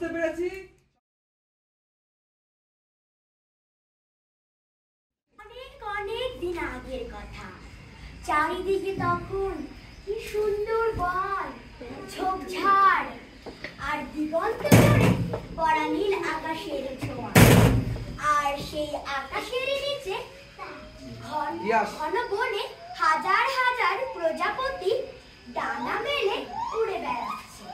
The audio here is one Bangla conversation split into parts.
বুঝতে পেরেছি। অনেক দিন আগের কথা, চারিদিকে তখন কি সুন্দর বন, ঝোপঝাড় আর দিগন্ত জুড়ে পড়া নীল আকাশের ছোঁয়া। আর সেই আকাশের নিচে ঘন ঘন বনে হাজার হাজার প্রজাপতি ডানা মেলে উড়ে বেড়াচ্ছে।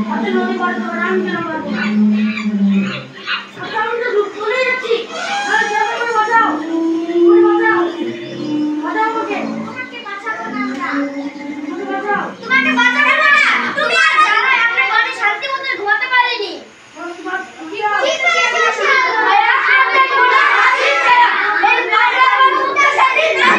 হাতে নদী পার করে আমি কেন পারবো না? আমি তো ডুব চলেই যাচ্ছি। চেষ্টা করে বাঁচাও, বাঁচাও, বাঁচাও আমাকে। তোমাকে বাঁচাবো না আমরা। আমাকে বাঁচাও। তোমাকে বাঁচাবো না। তুমি আর যারা আমরা ঘরে শান্তি মতো ঘুমাতে পারিনি। ঠিক আছে ভাইয়া, আমরা কোনো হাসি ছাড়া এই বাইরে আমার মুখটা সাথে না।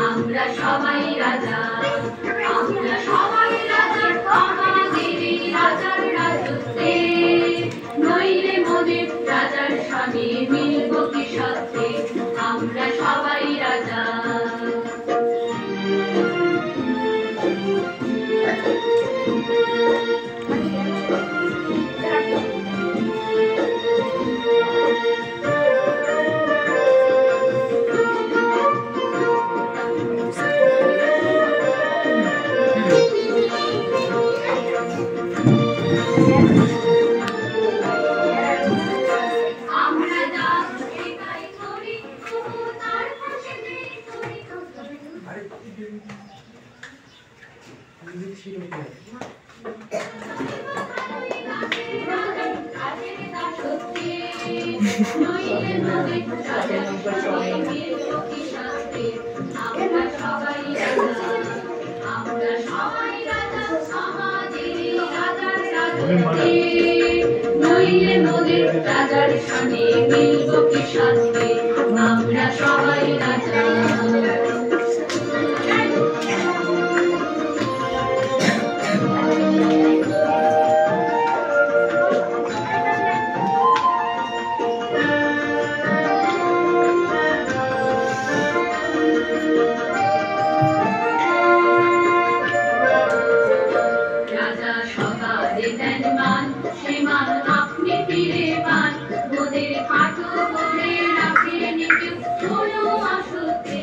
আমরা সবাই রাজা, আমরা সবাই রাজা, আমাদের রাজার রাজত্বে, নইলে মোদের রাজার সঙ্গে মিলব কি সত্যে, আমরা সবাই রাজা। নইলে মোদের রাজার সঙ্গে মিলব কি সাথে, আমরা সবাই রাজা। রাজা সবারে দেন মান, সে মান আপনি ফিরে পান, মোদের হাঁটু করে রাখেন কেউ কোনো আসতে।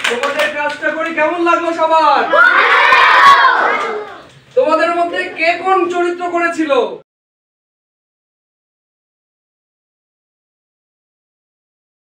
তোমাদের কাজটা করে কেমন লাগলো সবার? তোমাদের মধ্যে কে কোন চরিত্র করেছিল?